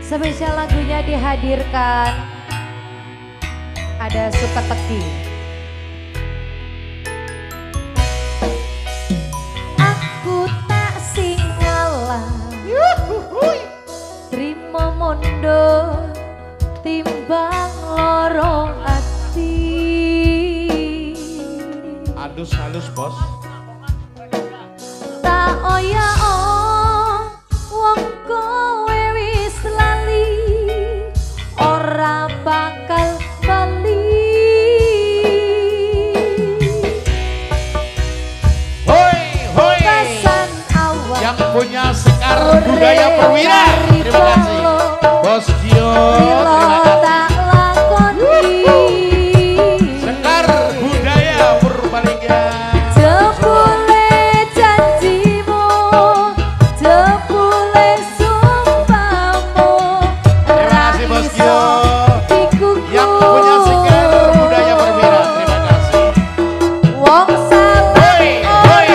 Spesial lagunya dihadirkan ada Suka Teki. Aku tak singalah trimo mondo timbang loro ati. Halus bos. Tak oya wong kowe wis lali ora bakal bali. Hoi hoi. Pesan awal Yang punya Sekar Budaya Perwira. Terima kasih. Bos Gio. Terima kasih. tak lakoni Sekar Budaya Purbalingga. jebule janjimu, jebule sumpahmu, Terima kasih Bos Gio. dikuku Yang punya Sekar Budaya Perwira. Terima kasih. wong salah Hoi, hoi.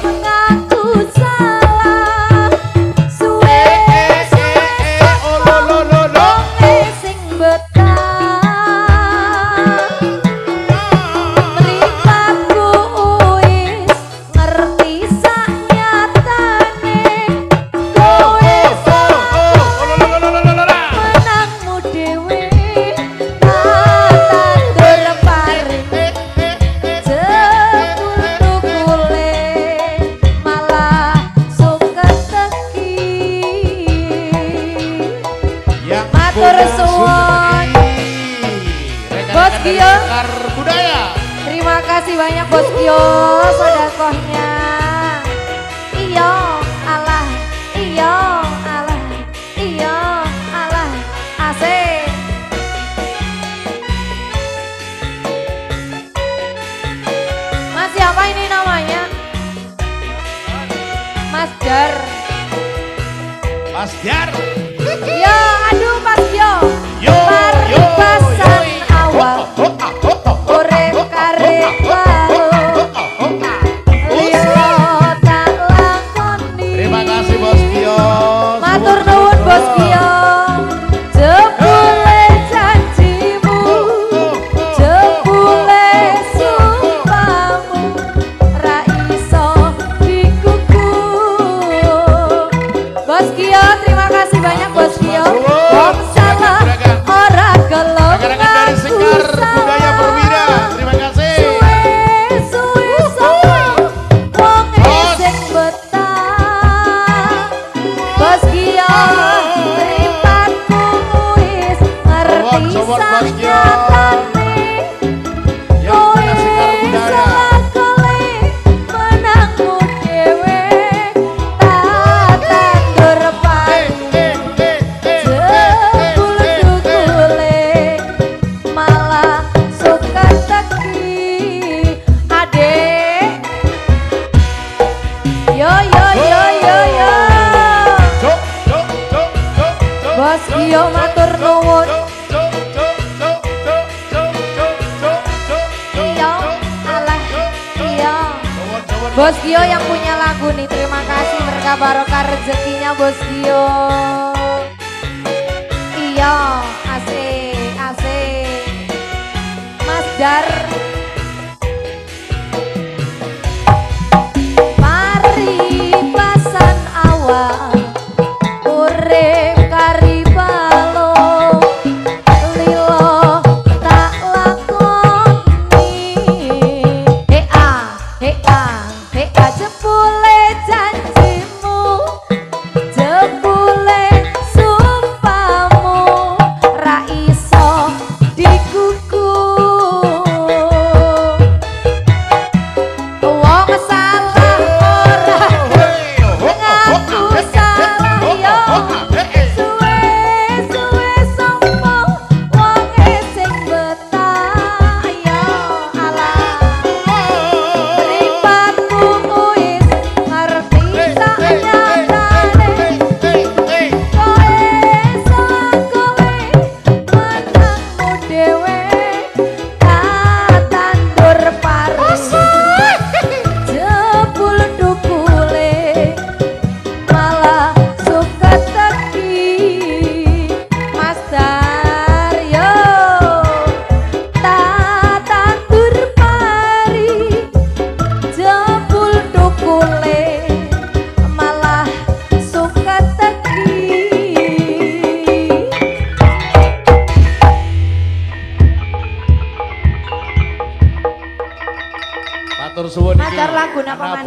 mengaku salah suwe Oh lo lo lo lo. sing betah mripatku wis ngerti saknyatane kowe menangmu dhewe tandur paring jebul tukule malah suket teki. Yang Matur punya suwun. Rekan-rekan Bos dari Gio. Sekar Budaya. Terima kasih banyak Bos Gio sodakohnya. Iya alah, iya alah, iya alah, asik. Mas siapa ini namanya? Mas Jar. Mas Jar. Ya aduh Mas Gio. Yo Paribasan awal. Urip karep baru. Lilo tak lakoni. Terima kasih Bos Gio. Matur nuwun Bos Gio. Jebule janjimu, jebule sumpahmu, ra iso dikuku. Bos Gio, terima kasih banyak Bos Gio. Wong salah ora gelem Rekan-rekan dari Sekar Budaya Perwira. Terima kasih. suwe sapa wong sing betah. Bos Gio mripatku wis ngerti Sopot, Bos Gio. saknyatane Yang punya Sekar Budaya. kole menangmu dhewe tak tandur paring jebul tukule malah suka teki. Adek yo Cok, cok, cok, cok, cok. Bos Gio matur nuwun. Iya alah iya Bos Gio yang punya lagu nih, terima kasih berkah barokah rezekinya Bos Gio. Iya asik asik Mas Dar. Paribasan awal urip karibalo lilo tak lakoni. Hea jebule janjimu, jebule Matur suwun iki. Matur lagu napa maneh?